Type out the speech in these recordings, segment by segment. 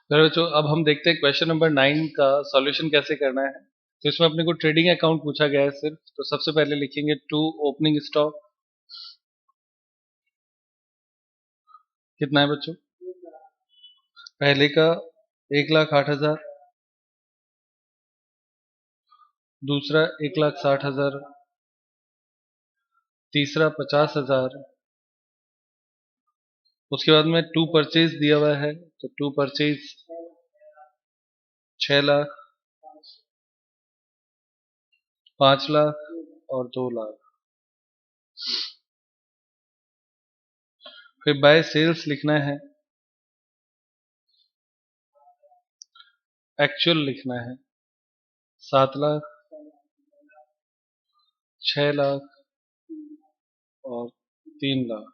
चलो बच्चों, अब हम देखते हैं क्वेश्चन नंबर 9 का सॉल्यूशन कैसे करना है। तो इसमें अपने को ट्रेडिंग अकाउंट पूछा गया है सिर्फ। तो सबसे पहले लिखेंगे टू ओपनिंग स्टॉक। कितना है बच्चों? पहले का 1,08,000, दूसरा 1,60,000, तीसरा 50,000। उसके बाद में टू परचेज दिया हुआ है, तो टू परचेज 6 लाख, 5 लाख और 2 लाख। फिर बाय सेल्स लिखना है, एक्चुअल लिखना है 7 लाख, 6 लाख और 3 लाख।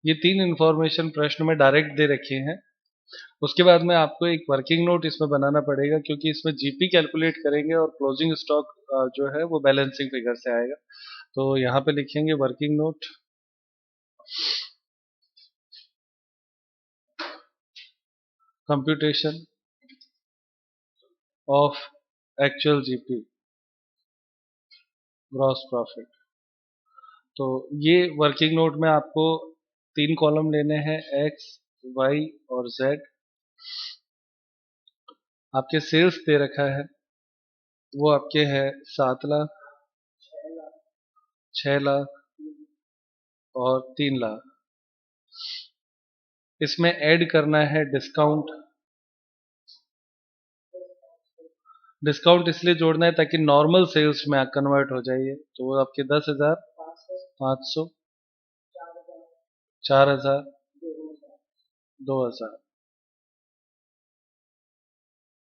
ये तीन इंफॉर्मेशन प्रश्न में डायरेक्ट दे रखे हैं। उसके बाद में आपको एक वर्किंग नोट इसमें बनाना पड़ेगा, क्योंकि इसमें जीपी कैलकुलेट करेंगे और क्लोजिंग स्टॉक जो है वो बैलेंसिंग फिगर से आएगा। तो यहाँ पे लिखेंगे working note, computation of actual GP gross profit. तो ये वर्किंग नोट में आपको 3 कॉलम लेने हैं, एक्स, वाई और जेड। आपके सेल्स दे रखा है, वो आपके है 7 लाख, 6 लाख और 3 लाख। इसमें ऐड करना है डिस्काउंट। डिस्काउंट इसलिए जोड़ना है ताकि नॉर्मल सेल्स में कन्वर्ट हो जाइए। तो वो आपके 10,500, 4,000, 2,000।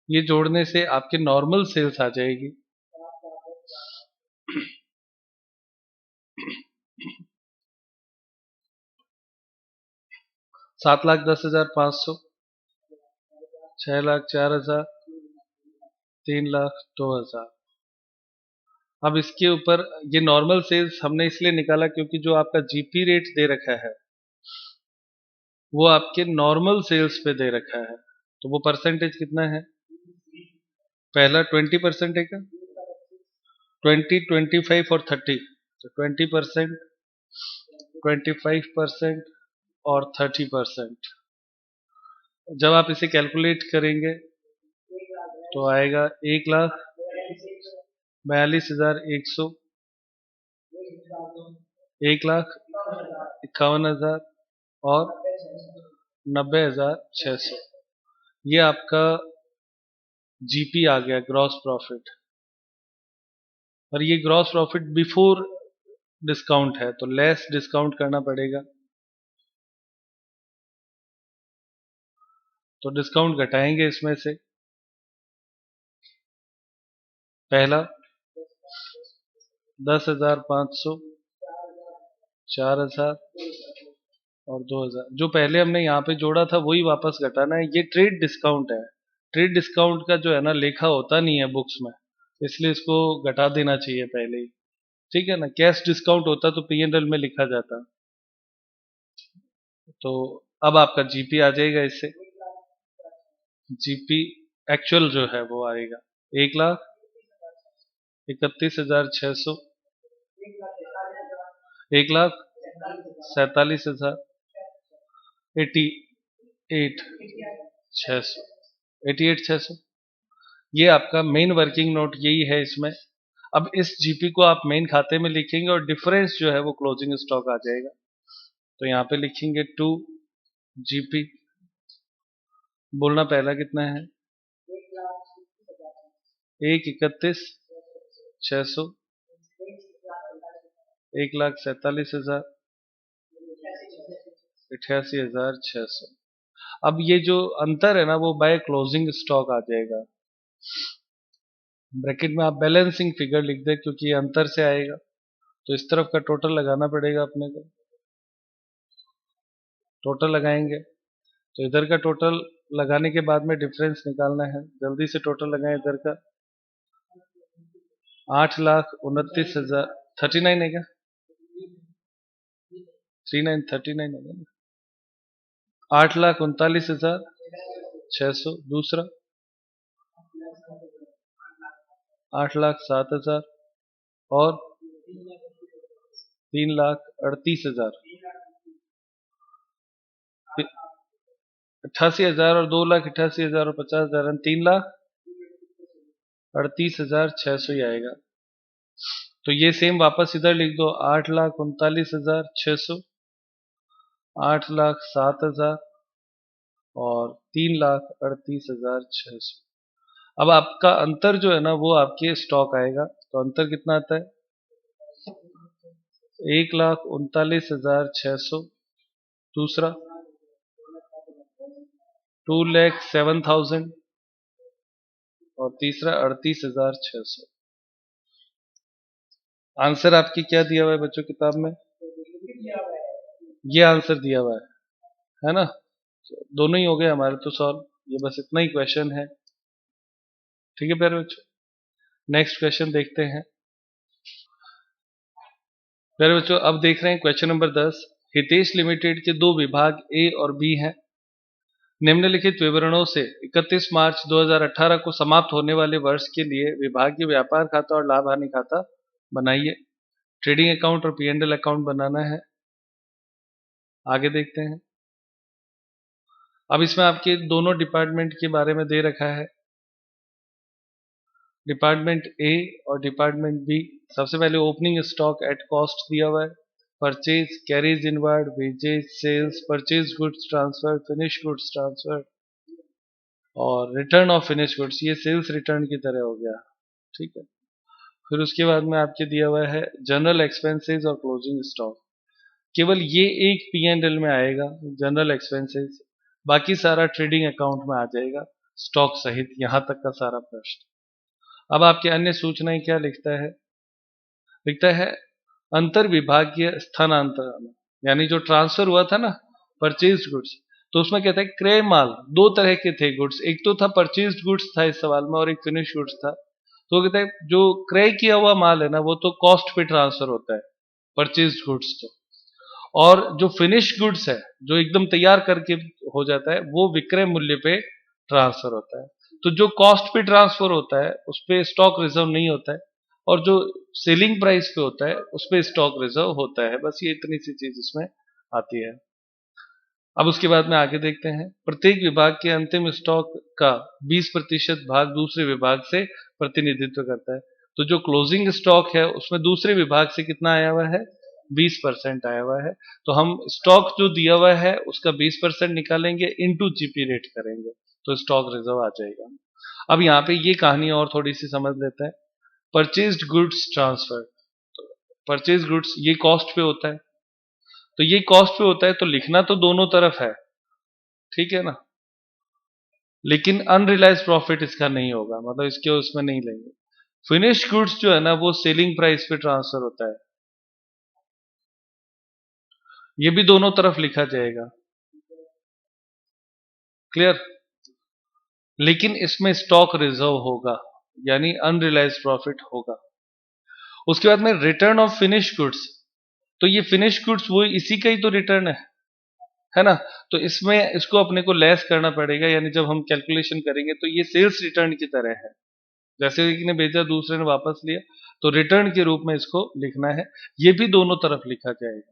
ये जोड़ने से आपकी नॉर्मल सेल्स आ जाएगी। 7,10,500, 6,04,000, 3,02,000। अब इसके ऊपर ये नॉर्मल सेल्स हमने इसलिए निकाला क्योंकि जो आपका जीपी रेट दे रखा है वो आपके नॉर्मल सेल्स पे दे रखा है। तो वो परसेंटेज कितना है? पहला 20% है क्या? 20, 25 और 30। तो 20%, 25% और 30%। जब आप इसे कैलकुलेट करेंगे तो आएगा 1,42,100, 1,51,000 और 90,600। ये आपका जीपी आ गया, ग्रॉस प्रॉफिट। और ये ग्रॉस प्रॉफिट बिफोर डिस्काउंट है, तो लेस डिस्काउंट करना पड़ेगा। तो डिस्काउंट घटाएंगे इसमें से। पहला 10,500, 4,000 और 2,000। जो पहले हमने यहाँ पे जोड़ा था वही वापस घटाना है। ये ट्रेड डिस्काउंट है। ट्रेड डिस्काउंट का जो है ना लेखा होता नहीं है बुक्स में, इसलिए इसको घटा देना चाहिए पहले ही। ठीक है ना, कैश डिस्काउंट होता तो P&L में लिखा जाता। तो अब आपका जीपी आ जाएगा इससे। जीपी एक्चुअल जो है वो आएगा 1,31,600, 1,47,000, 88,600, 88,600। ये आपका मेन वर्किंग नोट यही है इसमें। अब इस जीपी को आप मेन खाते में लिखेंगे और डिफरेंस जो है वो क्लोजिंग स्टॉक आ जाएगा। तो यहाँ पे लिखेंगे टू जीपी। बोलना पहला कितना है? 1,31,600, 1,47,000, 88,600। अब ये जो अंतर है ना वो बाय क्लोजिंग स्टॉक आ जाएगा। ब्रैकेट में आप बैलेंसिंग फिगर लिख दे, क्योंकि ये अंतर से आएगा। तो इस तरफ का टोटल लगाना पड़ेगा अपने को। टोटल लगाएंगे तो इधर का टोटल लगाने के बाद में डिफरेंस निकालना है। जल्दी से टोटल लगाएं इधर का। 8,29,000, 39 है क्या? 39, 39 होगा ना। 8,39,600। दूसरा 8,07,000 और 3,38,000। 88,000 और 2,88,000 और 50,000 और 3,38,600 ही आएगा। तो ये सेम वापस इधर लिख दो, 8,39,600, 8,07,000 और 3,38,600। अब आपका अंतर जो है ना वो आपके स्टॉक आएगा। तो अंतर कितना आता है? 1,39,600। दूसरा 2,07,000 और तीसरा 38,600। आंसर आपकी क्या दिया हुआ है बच्चों किताब में? ये आंसर दिया हुआ है ना? दोनों ही हो गए हमारे तो सॉल्व। ये बस इतना ही क्वेश्चन है। ठीक है प्यारे बच्चों, नेक्स्ट क्वेश्चन देखते हैं। प्यारे बच्चों अब देख रहे हैं क्वेश्चन नंबर 10। हितेश लिमिटेड के दो विभाग ए और बी हैं। निम्नलिखित विवरणों से 31 मार्च 2018 को समाप्त होने वाले वर्ष के लिए विभागीय व्यापार खाता और लाभ हानि खाता बनाइए। ट्रेडिंग अकाउंट और पी&एल अकाउंट बनाना है। आगे देखते हैं। अब इसमें आपके दोनों डिपार्टमेंट के बारे में दे रखा है, डिपार्टमेंट ए और डिपार्टमेंट बी। सबसे पहले ओपनिंग स्टॉक एट कॉस्ट दिया हुआ है, purchase, carriage inward, wages, sales, purchase goods transfer, finish goods transfer और रिटर्न ऑफ फिनिश गुड्स। ये सेल्स रिटर्न की तरह हो गया। ठीक है। फिर उसके बाद में आपके दिया हुआ है जनरल एक्सपेंसेस और क्लोजिंग स्टॉक। केवल ये एक पी&एल में आएगा, जनरल एक्सपेंसेस। बाकी सारा ट्रेडिंग अकाउंट में आ जाएगा, स्टॉक सहित। यहां तक का सारा प्रश्न। अब आपके अन्य सूचनाएं क्या लिखता है? लिखता है अंतर विभागीय स्थानांतरण, यानी जो ट्रांसफर हुआ था ना परचेज गुड्स, तो उसमें कहता है क्रय माल दो तरह के थे गुड्स। एक तो था परचेज गुड्स था इस सवाल में, और एक फिनिश गुड्स था। तो कहता है जो क्रय किया हुआ माल है ना वो तो कॉस्ट पे ट्रांसफर होता है, परचेज गुड्स तो। और जो फिनिश गुड्स है, जो एकदम तैयार करके हो जाता है, वो विक्रय मूल्य पे ट्रांसफर होता है। तो जो कॉस्ट पे ट्रांसफर होता है उस पे स्टॉक रिजर्व नहीं होता है, और जो सेलिंग प्राइस पे होता है उस पे स्टॉक रिजर्व होता है। बस ये इतनी सी चीज इसमें आती है। अब उसके बाद में आगे देखते हैं। प्रत्येक विभाग के अंतिम स्टॉक का 20% भाग दूसरे विभाग से प्रतिनिधित्व करता है। तो जो क्लोजिंग स्टॉक है उसमें दूसरे विभाग से कितना आया हुआ है? 20% आया हुआ है। तो हम स्टॉक जो दिया हुआ है उसका 20% निकालेंगे, इनटू जीपी रेट करेंगे, तो स्टॉक रिजर्व आ जाएगा। अब यहाँ पे ये कहानी और थोड़ी सी समझ लेते हैं। Purchased goods transfer, purchase goods ये कॉस्ट पे होता है। तो ये कॉस्ट पे होता है तो लिखना तो दोनों तरफ है, ठीक है ना? लेकिन अनरियलाइज प्रॉफिट इसका नहीं होगा, मतलब इसके उसमें नहीं लेंगे। फिनिश गुड्स जो है ना वो सेलिंग प्राइस पे ट्रांसफर होता है, ये भी दोनों तरफ लिखा जाएगा। क्लियर? लेकिन इसमें स्टॉक रिजर्व होगा, यानी अनरियलाइज प्रॉफिट होगा। उसके बाद में रिटर्न ऑफ फिनिश गुड्स, तो ये फिनिश गुड्स वो इसी का ही तो रिटर्न है ना? तो इसमें इसको अपने को लेस करना पड़ेगा, यानी जब हम कैलकुलेशन करेंगे तो ये सेल्स रिटर्न की तरह है। जैसे एक ने भेजा दूसरे ने वापस लिया, तो रिटर्न के रूप में इसको लिखना है। ये भी दोनों तरफ लिखा जाएगा।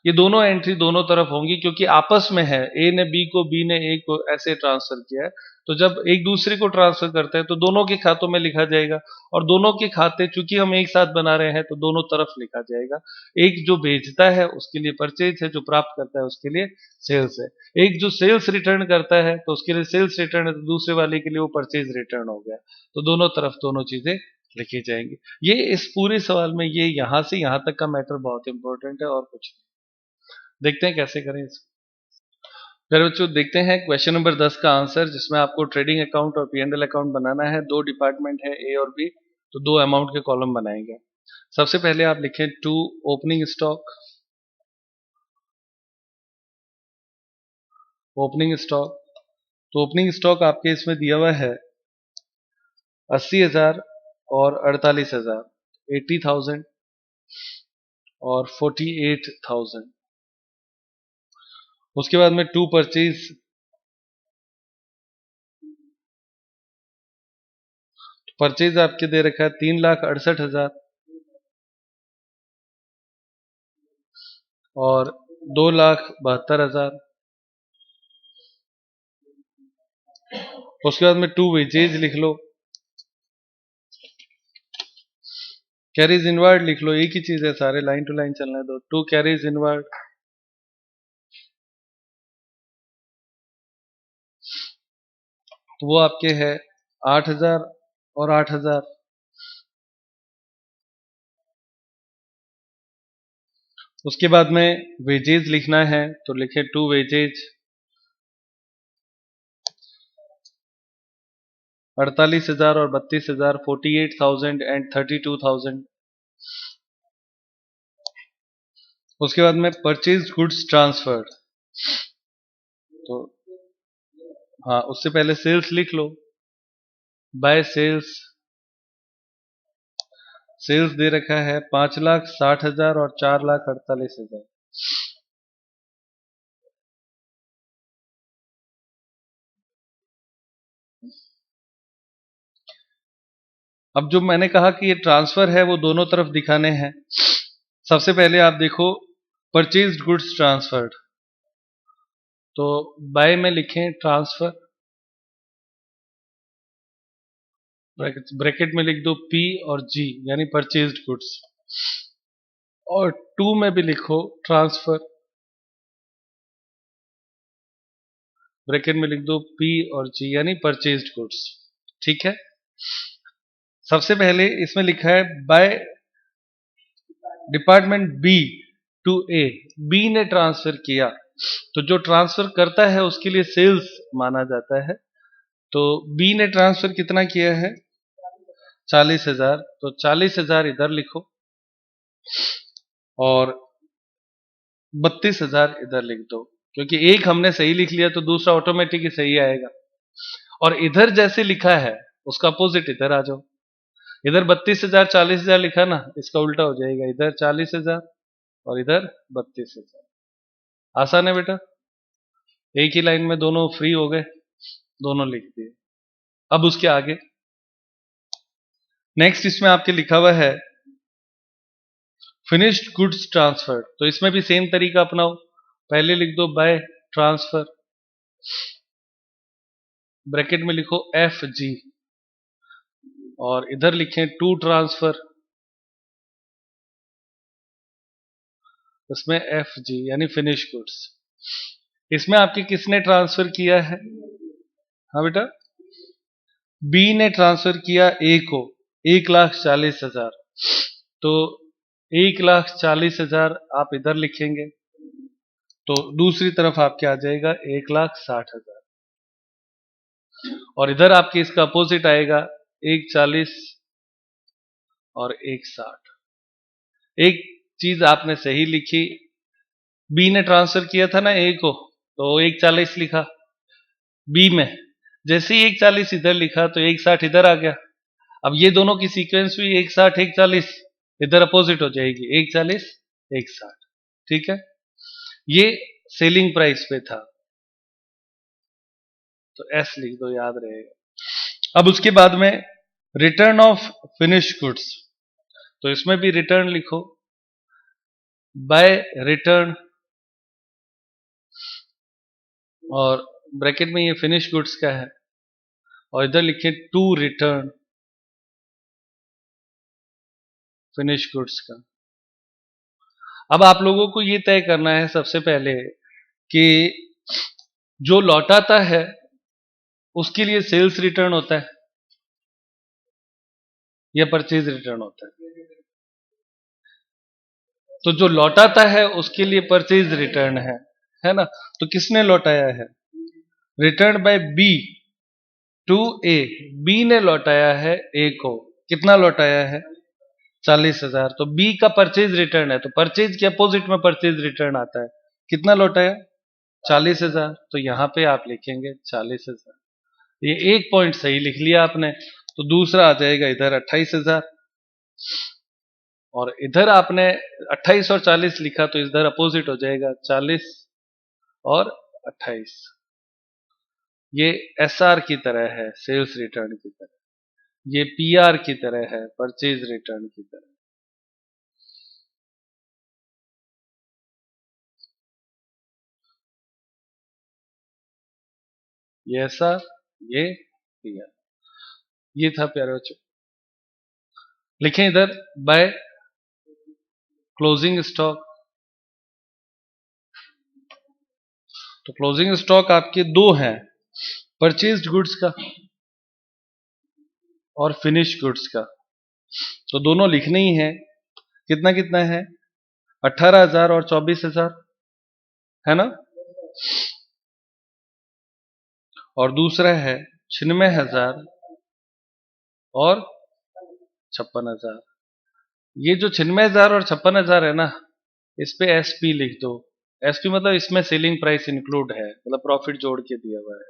ये दोनों एंट्री दोनों तरफ होंगी, क्योंकि आपस में है, ए ने बी को, बी ने ए को ऐसे ट्रांसफर किया है। तो जब एक दूसरे को ट्रांसफर करते हैं तो दोनों के खातों में लिखा जाएगा, और दोनों के खाते चूंकि हम एक साथ बना रहे हैं तो दोनों तरफ लिखा जाएगा। एक जो भेजता है उसके लिए परचेज है, जो प्राप्त करता है उसके लिए सेल्स है। एक जो सेल्स रिटर्न करता है तो उसके लिए सेल्स रिटर्न है, तो दूसरे वाले के लिए वो परचेज रिटर्न हो गया। तो दोनों तरफ दोनों चीजें लिखी जाएंगी। ये इस पूरे सवाल में ये यहां से यहां तक का मैटर बहुत इंपॉर्टेंट है, और कुछ नहीं। देखते हैं कैसे करें इसको। फिर बच्चों देखते हैं क्वेश्चन नंबर 10 का आंसर, जिसमें आपको ट्रेडिंग अकाउंट और पी&एल अकाउंट बनाना है। दो डिपार्टमेंट है ए और बी, तो दो अमाउंट के कॉलम बनाएंगे। सबसे पहले आप लिखें to opening stock. Opening stock, तो ओपनिंग स्टॉक आपके इसमें दिया हुआ है 80,000 और 48,000, 80,000 और 48,000। उसके बाद में टू परचेज, परचेज आपके दे रखा है 3,68,000 और 2,72,000। उसके बाद में टू वेजेज लिख लो, कैरीज इनवर्ड लिख लो, एक ही चीज है, सारे लाइन टू लाइन चलने दो। टू कैरीज इनवर्ड, तो वो आपके है 8,000 और 8,000। उसके बाद में वेजेज लिखना है तो लिखे टू वेजेज 48,000 और 32,000, 48,000 एंड 32,000। उसके बाद में परचेज गुड्स ट्रांसफर्ड, तो हाँ उससे पहले सेल्स लिख लो, बाय सेल्स, सेल्स दे रखा है 5,60,000 और 4,48,000। अब जो मैंने कहा कि ये ट्रांसफर है वो दोनों तरफ दिखाने हैं। सबसे पहले आप देखो परचेज गुड्स ट्रांसफर्ड, तो बाय में लिखें ट्रांसफर, ब्रैकेट में लिख दो पी और जी यानी परचेज्ड गुड्स, और टू में भी लिखो ट्रांसफर, ब्रैकेट में लिख दो पी और जी यानी परचेज्ड गुड्स। ठीक है, सबसे पहले इसमें लिखा है by department B to A, B ने ट्रांसफर किया, तो जो ट्रांसफर करता है उसके लिए सेल्स माना जाता है। तो बी ने ट्रांसफर कितना किया है 40,000, तो 40,000 इधर लिखो और 32,000 इधर लिख दो, क्योंकि एक हमने सही लिख लिया तो दूसरा ऑटोमेटिक ही सही आएगा। और इधर जैसे लिखा है उसका अपोजिट इधर आ जाओ, इधर 32,000 40,000 लिखा ना, इसका उल्टा हो जाएगा, इधर 40,000 और इधर 32,000। आसान है बेटा, एक ही लाइन में दोनों फ्री हो गए, दोनों लिख दिए। अब उसके आगे नेक्स्ट इसमें आपके लिखा हुआ है फिनिश्ड गुड्स ट्रांसफर, तो इसमें भी सेम तरीका अपनाओ, पहले लिख दो बाय ट्रांसफर, ब्रैकेट में लिखो एफ जी और इधर लिखें टू ट्रांसफर, इसमें एफ जी यानी फिनिश गुड्स। इसमें आपके किसने ट्रांसफर किया है, हाँ बेटा बी ने ट्रांसफर किया ए को 1,40,000, तो 1,40,000 आप इधर लिखेंगे, तो दूसरी तरफ आपके आ जाएगा 1,60,000 और इधर आपके इसका अपोजिट आएगा 1,40 और 1,60। एक चीज आपने सही लिखी, बी ने ट्रांसफर किया था ना ए को, तो 1,40 लिखा बी में, जैसे ही 1,40 इधर लिखा तो 1,60 इधर आ गया। अब ये दोनों की सीक्वेंस हुई 1,60 1,40, इधर अपोजिट हो जाएगी 1,40 1,60। ठीक है, ये सेलिंग प्राइस पे था, तो एस लिख दो, याद रहेगा। अब उसके बाद में रिटर्न ऑफ फिनिश गुड्स, तो इसमें भी रिटर्न लिखो बाय रिटर्न और ब्रैकेट में ये फिनिश गुड्स का है और इधर लिखे टू रिटर्न फिनिश गुड्स का। अब आप लोगों को ये तय करना है सबसे पहले कि जो लौटाता है उसके लिए सेल्स रिटर्न होता है या परचेज रिटर्न होता है। तो जो लौटाता है उसके लिए परचेज रिटर्न है ना, तो किसने लौटाया है, return by B to A, B ने लौटाया है ए को, कितना लौटाया है 40,000, तो बी का परचेज रिटर्न है, तो परचेज के अपोजिट में परचेज रिटर्न आता है, कितना लौटाया 40,000, तो यहां पे आप लिखेंगे 40,000। ये एक पॉइंट सही लिख लिया आपने, तो दूसरा आ जाएगा इधर 28,000 और इधर आपने 28 और 40 लिखा तो इधर अपोजिट हो जाएगा 40 और 28। ये एसआर की तरह है, सेल्स रिटर्न की तरह। ये पीआर की तरह है, परचेज रिटर्न की तरह। ये एसआर, ये पीआर। ये था प्यारे बच्चों। लिखें इधर बाय क्लोजिंग स्टॉक। तो क्लोजिंग स्टॉक आपके दो हैं, परचेज्ड गुड्स का और फिनिश गुड्स का। तो दोनों लिखने ही है। कितना कितना है? 18,000 और 24,000 है ना। और दूसरा है 96,000 और 56,000। ये जो 96,000 और 56,000 है ना, इस पे एसपी लिख दो। एसपी मतलब इसमें सेलिंग प्राइस इंक्लूड है, मतलब प्रॉफिट जोड़ के दिया हुआ है।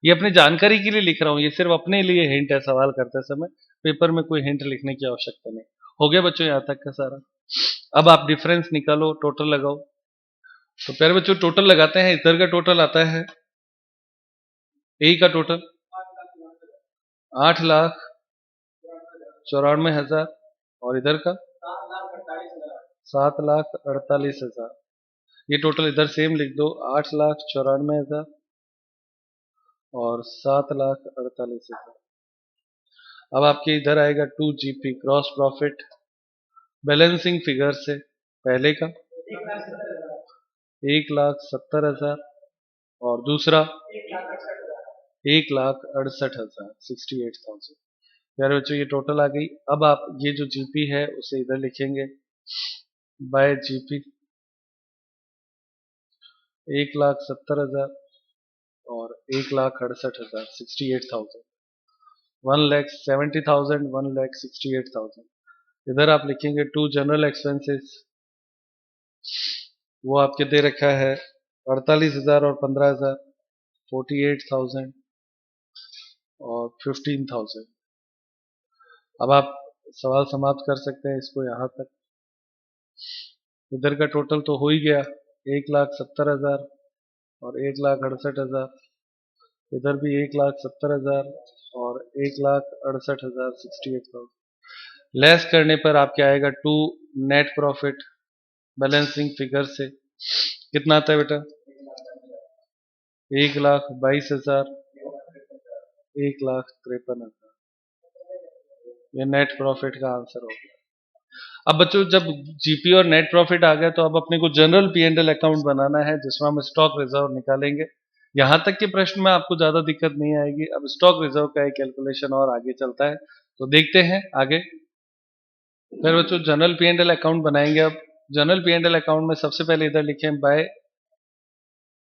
ये अपनी जानकारी के लिए लिख रहा हूँ, ये सिर्फ अपने लिए हिंट है सवाल करते समय। पेपर में कोई हिंट लिखने की आवश्यकता नहीं। हो गया बच्चों यहाँ तक का सारा। अब आप डिफरेंस निकालो, टोटल लगाओ। तो प्यारे बच्चों टोटल लगाते हैं। इधर का टोटल आता है ए का टोटल 8,94,000 और इधर का 7,48,000। ये टोटल इधर सेम लिख दो, 8,94,000 और 7,48,000। अब आपके इधर आएगा 2GP gross profit balancing figure से पहले का 1,70,000 और दूसरा 1,68,000 68,000। प्यारे बच्चों ये टोटल आ गई। अब आप ये जो जीपी है उसे इधर लिखेंगे बाय जीपी 1,70,000 और 1,68,000 68,000 1,70,000 1,68,000। इधर आप लिखेंगे टू जनरल एक्सपेंसेस, वो आपके दे रखा है 48,000 और 15,000 48,000 और 15,000। अब आप सवाल समाप्त कर सकते हैं इसको यहाँ तक। इधर का टोटल तो हो ही गया 1,70,000 और 1,68,000। इधर भी 1,70,000 और 1,68,000 68,000। लेस करने पर आपके आएगा to net profit balancing figure से। कितना आता है बेटा? 1,22,000 1,53,000। ये नेट प्रॉफिट का आंसर होगा। अब बच्चों जब जीपी और नेट प्रॉफिट आ गया तो अब अपने को जनरल पी&एल अकाउंट बनाना है, जिसमें हम स्टॉक रिजर्व निकालेंगे। यहां तक के प्रश्न में आपको ज्यादा दिक्कत नहीं आएगी। अब स्टॉक रिजर्व का एक कैलकुलेशन और आगे चलता है, तो देखते हैं आगे। फिर बच्चों जनरल पी&एल अकाउंट बनाएंगे। अब जनरल पी&एल अकाउंट में सबसे पहले इधर लिखें by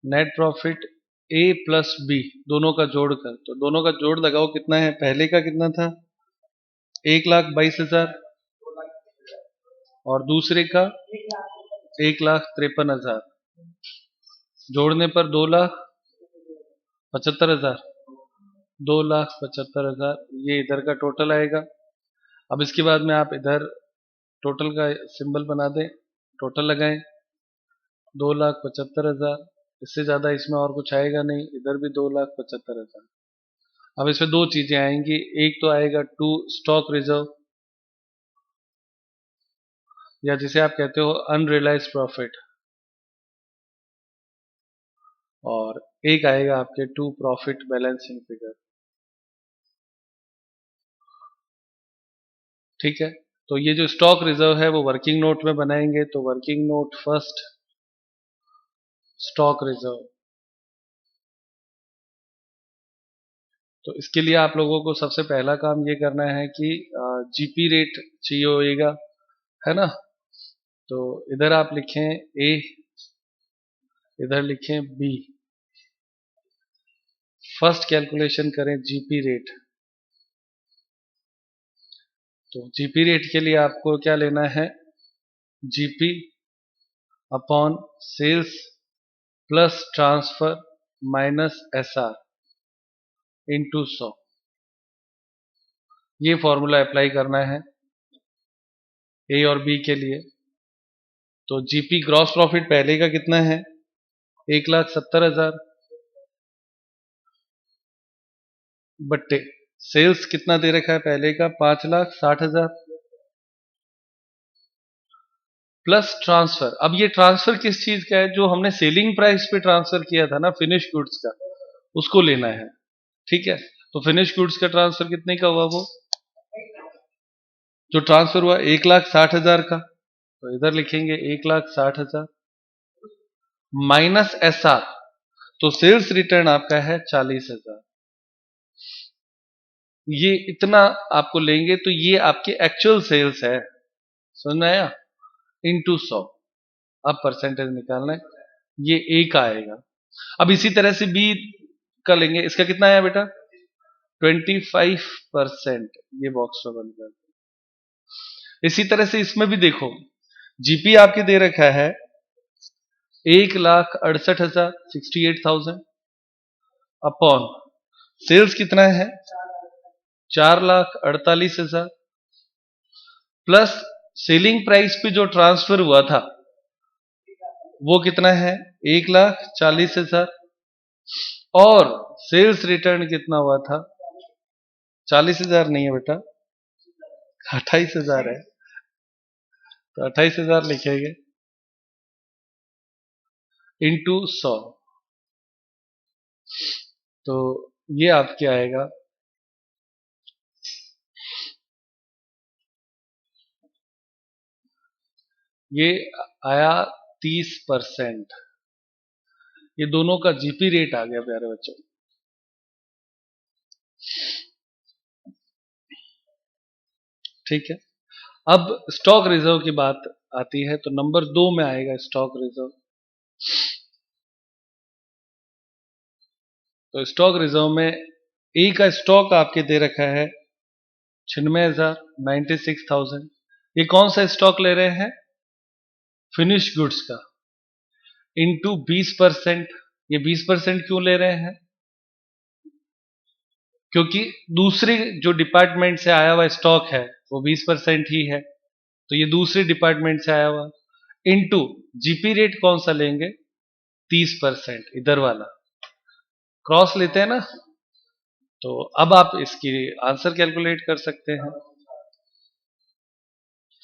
net profit A plus B, दोनों का जोड़कर। तो दोनों का जोड़ लगाओ, कितना है? पहले का कितना था? 1,22,000 और दूसरे का 1,53,000। जोड़ने पर 2,75,000 2,75,000। ये इधर का टोटल आएगा। अब इसके बाद में आप इधर टोटल का सिंबल बना दें, टोटल लगाएं 2,75,000। इससे ज्यादा इसमें और कुछ आएगा नहीं। इधर भी 2,75,000। अब इसमें दो चीजें आएंगी, एक तो आएगा टू स्टॉक रिजर्व या जिसे आप कहते हो अनरियलाइज्ड प्रॉफिट, और एक आएगा आपके टू प्रॉफिट बैलेंसिंग फिगर। ठीक है, तो ये जो स्टॉक रिजर्व है वो वर्किंग नोट में बनाएंगे। तो working node first stock reserve. तो इसके लिए आप लोगों को सबसे पहला काम ये करना है कि जीपी रेट चाहिए होएगा, है ना। तो इधर आप लिखें ए, इधर लिखें बी। फर्स्ट कैलकुलेशन करें जीपी रेट। तो जीपी रेट के लिए आपको क्या लेना है? GP upon sales plus transfer minus SR into 100। ये फॉर्मूला अप्लाई करना है ए और बी के लिए। तो जीपी ग्रॉस प्रॉफिट पहले का कितना है? 1,70,000 बट्टे सेल्स कितना दे रखा है पहले का 5,60,000 प्लस ट्रांसफर। अब ये ट्रांसफर किस चीज का है? जो हमने सेलिंग प्राइस पे ट्रांसफर किया था ना फिनिश गुड्स का, उसको लेना है। ठीक है, तो फिनिश गुड्स का ट्रांसफर कितने का हुआ? वो जो ट्रांसफर हुआ 1,60,000 का, तो इधर लिखेंगे 1,60,000 माइनस SR, तो सेल्स रिटर्न आपका है 40,000। ये इतना आपको लेंगे तो ये आपके एक्चुअल सेल्स है, समझ में आया? इंटू 100, अब परसेंटेज निकालना है, ये A का आएगा। अब इसी तरह से B का लेंगे, इसका कितना आया बेटा? 25%, ये बॉक्स में बन गया। इसी तरह से इसमें भी देखो, जीपी आपके दे रखा है 1,68,000 68,000 अपॉन सेल्स कितना है 4,48,000 प्लस सेलिंग प्राइस पे जो ट्रांसफर हुआ था वो कितना है 1,40,000 और सेल्स रिटर्न कितना हुआ था 40,000 नहीं है बेटा 28,000 है, तो 28,000 लिखेंगे इंटू 100, तो ये आपके आएगा ये आया 30%। ये दोनों का जीपी रेट आ गया प्यारे बच्चों। ठीक है, अब स्टॉक रिजर्व की बात आती है, तो नंबर 2 में आएगा स्टॉक रिजर्व। तो स्टॉक रिजर्व में ए का स्टॉक आपके दे रखा है 96,000 96,000। ये कौन सा स्टॉक ले रहे हैं? फिनिश गुड्स का, इंटू 20%। ये 20% क्यों ले रहे हैं? क्योंकि दूसरे जो डिपार्टमेंट से आया हुआ स्टॉक है वो 20% ही है, तो ये दूसरे डिपार्टमेंट से आया हुआ, इंटू जीपी रेट कौन सा लेंगे 30%, इधर वाला क्रॉस लेते हैं ना। तो अब आप इसकी आंसर कैलकुलेट कर सकते हैं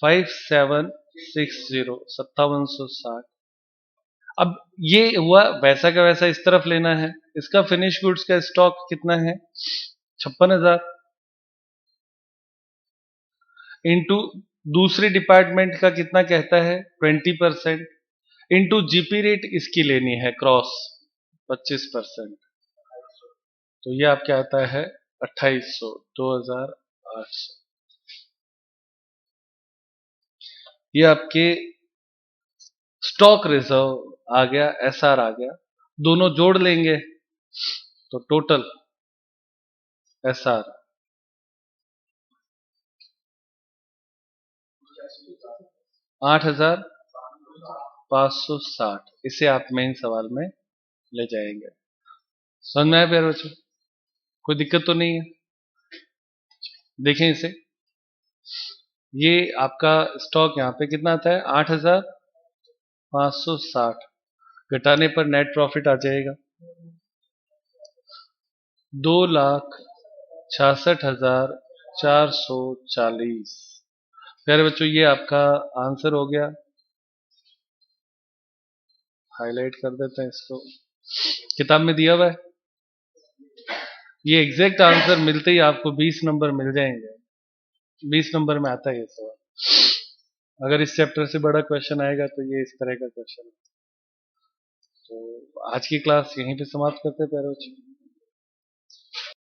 5760 5760। अब ये हुआ वैसा का वैसा, इस तरफ लेना है। इसका फिनिश गुड्स का स्टॉक कितना है 56,000 इंटू दूसरे डिपार्टमेंट का कितना कहता है 20% इंटू जीपी रेट इसकी लेनी है क्रॉस 25%, तो ये आपके आता है 2800 2800। ये आपके स्टॉक रिजर्व आ गया, एसआर आ गया, दोनों जोड़ लेंगे तो टोटल एसआर 8,560। इसे आप मेन सवाल में ले जाएंगे। समझ में आया प्यारे बच्चों? कोई दिक्कत तो नहीं है? देखें इसे, ये आपका स्टॉक यहाँ पे कितना आता है 8,560, घटाने पर नेट प्रॉफिट आ जाएगा 2,66,440। प्यारे बच्चों ये आपका आंसर हो गया, हाईलाइट कर देते हैं इसको, किताब में दिया हुआ है। ये एग्जैक्ट आंसर मिलते ही आपको 20 नंबर मिल जाएंगे, 20 नंबर में आता है ये सवाल। अगर इस चैप्टर से बड़ा क्वेश्चन आएगा तो ये इस तरह का क्वेश्चन है। तो आज की क्लास यहीं पे समाप्त करते हैं प्यारे बच्चों।